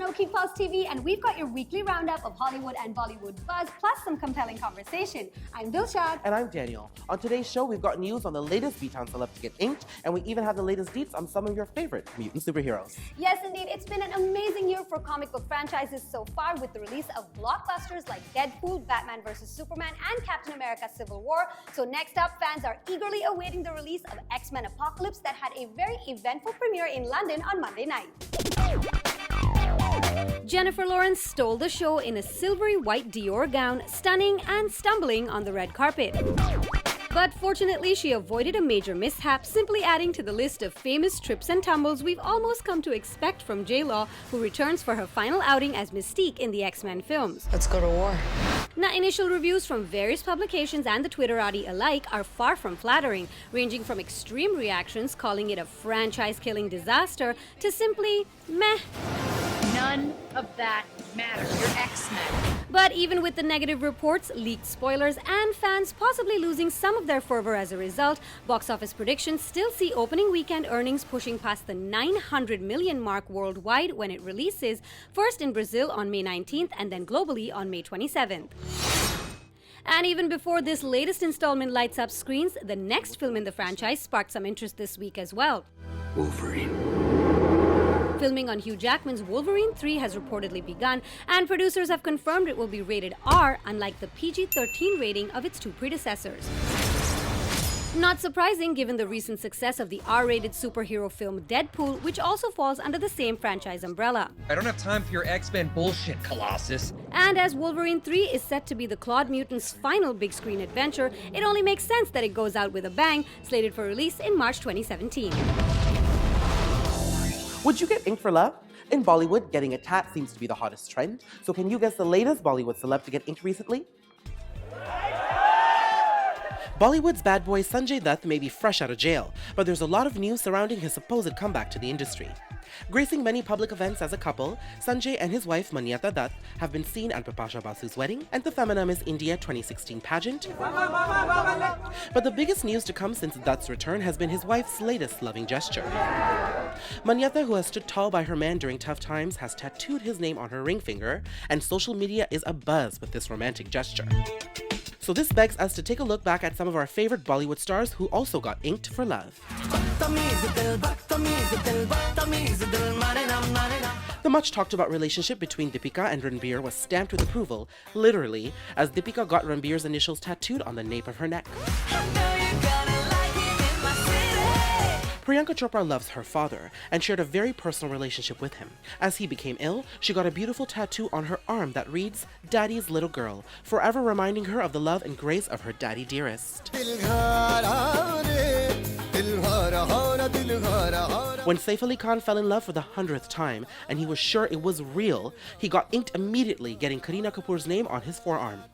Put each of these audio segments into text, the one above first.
ANOKHI PULSE TV, and we've got your weekly roundup of Hollywood and Bollywood buzz, plus some compelling conversation. I'm Dilshad. And I'm Daniel. On today's show, we've got news on the latest B-Town celeb to get inked, and we even have the latest deets on some of your favorite mutant superheroes. Yes, indeed. It's been an amazing year for comic book franchises so far, with the release of blockbusters like Deadpool, Batman vs. Superman, and Captain America Civil War. So next up, fans are eagerly awaiting the release of XMen Apocalypse that had a very eventful premiere in London on Monday night. Jennifer Lawrence stole the show in a silvery white Dior gown, stunning and stumbling on the red carpet. But fortunately, she avoided a major mishap, simply adding to the list of famous trips and tumbles we've almost come to expect from J-Law, who returns for her final outing as Mystique in the X-Men films. Let's go to war. Now, initial reviews from various publications and the Twitterati alike are far from flattering, ranging from extreme reactions calling it a franchise-killing disaster to simply meh. None of that matters. You're X-Men. But even with the negative reports, leaked spoilers, and fans possibly losing some of their fervor as a result, box office predictions still see opening weekend earnings pushing past the 900 million mark worldwide when it releases, first in Brazil on May 19th and then globally on May 27th. And even before this latest installment lights up screens, the next film in the franchise sparked some interest this week as well. Wolverine. Filming on Hugh Jackman's Wolverine 3 has reportedly begun, and producers have confirmed it will be rated R, unlike the PG-13 rating of its two predecessors. Not surprising given the recent success of the R-rated superhero film Deadpool, which also falls under the same franchise umbrella. I don't have time for your X-Men bullshit, Colossus. And as Wolverine 3 is set to be the Clawed Mutant's final big screen adventure, it only makes sense that it goes out with a bang, slated for release in March 2017. Would you get inked for love? In Bollywood, getting a tat seems to be the hottest trend. So can you guess the latest Bollywood celeb to get inked recently? Bollywood's bad boy Sanjay Dutt may be fresh out of jail, but there's a lot of news surrounding his supposed comeback to the industry. Gracing many public events as a couple, Sanjay and his wife Manyata Dutt have been seen at Bipasha Basu's wedding and the Femina Miss India 2016 pageant. But the biggest news to come since Dutt's return has been his wife's latest loving gesture. Manyata, who has stood tall by her man during tough times, has tattooed his name on her ring finger, and social media is abuzz with this romantic gesture. So this begs us to take a look back at some of our favorite Bollywood stars who also got inked for love. The much talked about relationship between Deepika and Ranbir was stamped with approval, literally, as Deepika got Ranbir's initials tattooed on the nape of her neck. Priyanka Chopra loves her father and shared a very personal relationship with him. As he became ill, she got a beautiful tattoo on her arm that reads, "Daddy's little girl," forever reminding her of the love and grace of her daddy dearest. When Saif Ali Khan fell in love for the 100th time and he was sure it was real, he got inked immediately, getting Kareena Kapoor's name on his forearm.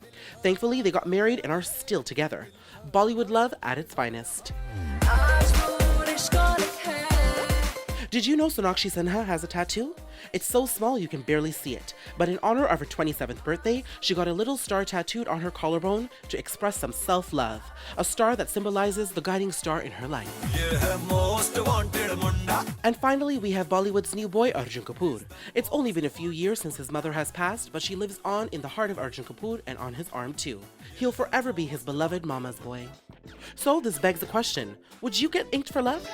Thankfully, they got married and are still together. Bollywood love at its finest. Did you know Sonakshi Sinha has a tattoo? It's so small you can barely see it, but in honor of her 27th birthday, she got a little star tattooed on her collarbone to express some self-love, a star that symbolizes the guiding star in her life. And finally, we have Bollywood's new boy Arjun Kapoor. It's only been a few years since his mother has passed, but she lives on in the heart of Arjun Kapoor and on his arm too. He'll forever be his beloved mama's boy. So this begs the question, would you get inked for love?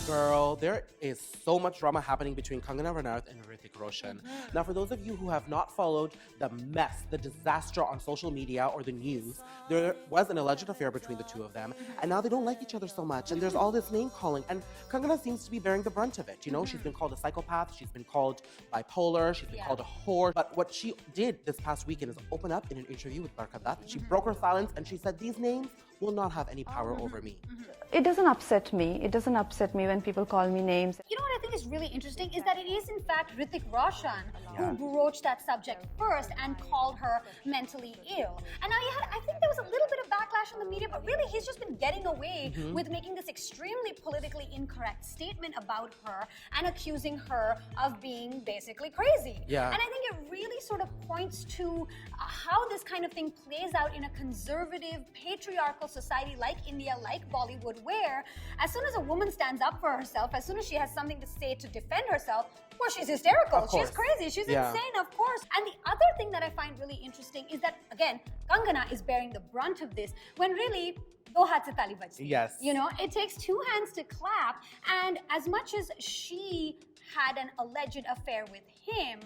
Girl, there is so much drama happening between Kangana-Ranaut and Hrithik Roshan. Now, for those of you who have not followed the mess, the disaster on social media or the news, there was an alleged affair between the two of them, and now they don't like each other so much, and there's all this name-calling, and Kangana seems to be bearing the brunt of it. You know, she's been called a psychopath, she's been called bipolar, she's been called a whore, but what she did this past weekend is open up in an interview with Barka Dutt. She broke her silence, and she said, "These names will not have any power over me." It doesn't upset me. It doesn't upset me when people call me names. You know what I think is really interesting is that it is in fact Hrithik Roshan who broached that subject first and called her mentally ill. And now I think there was a little bit of backlash in the media, but really he's just been getting away with making this extremely politically incorrect statement about her and accusing her of being basically crazy. Yeah. And I think it really sort of points to how this kind of thing plays out in a conservative, patriarchal society like India, like Bollywood, where as soon as a woman stands up for herself, as soon as she has something to say to defend herself, well, she's hysterical, she's crazy, she's insane, of course. And the other thing that I find really interesting is that, again, Kangana is bearing the brunt of this, when really, do haath se taali bajti. Yes. You know, it takes two hands to clap, and as much as she had an alleged affair with him,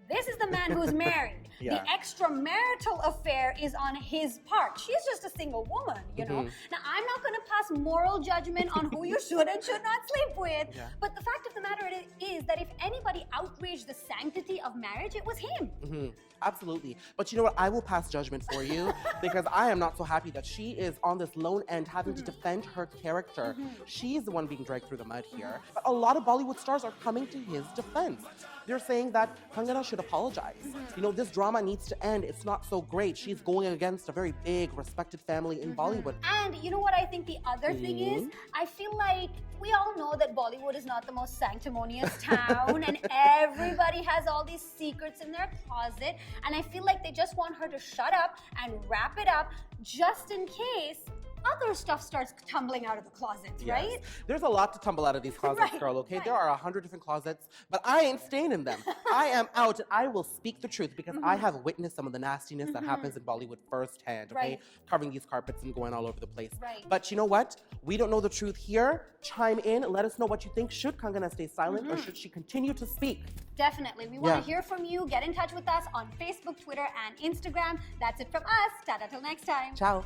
this is the man who's married. Yeah. The extramarital affair is on his part. She's just a single woman, you know. Now, I'm not going to pass moral judgment on who you should and should not sleep with. Yeah. But the fact of the matter is that if anybody outraged the sanctity of marriage, it was him. Absolutely. But you know what? I will pass judgment for you because I am not so happy that she is on this lone end having to defend her character. She's the one being dragged through the mud here. But a lot of Bollywood stars are coming to his defense. They're saying that Kangana should apologize. You know, this drama needs to end. It's not so great. She's going against a very big, respected family in Bollywood. And you know what I think the other thing is? I feel like we all know that Bollywood is not the most sanctimonious town and everybody has all these secrets in their closet. And I feel like they just want her to shut up and wrap it up just in case other stuff starts tumbling out of the closets, right? There's a lot to tumble out of these closets, girl, okay? There are 100 different closets, but I ain't staying in them. I am out and I will speak the truth because I have witnessed some of the nastiness that happens in Bollywood firsthand, okay? Covering these carpets and going all over the place. But you know what? We don't know the truth here. Chime in, let us know what you think. Should Kangana stay silent or should she continue to speak? Definitely. We want to hear from you. Get in touch with us on Facebook, Twitter, and Instagram. That's it from us. Tata till next time. Ciao.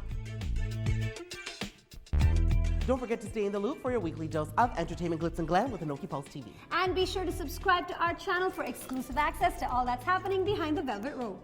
Don't forget to stay in the loop for your weekly dose of entertainment glitz and glam with ANOKHI PULSE TV. And be sure to subscribe to our channel for exclusive access to all that's happening behind the velvet rope.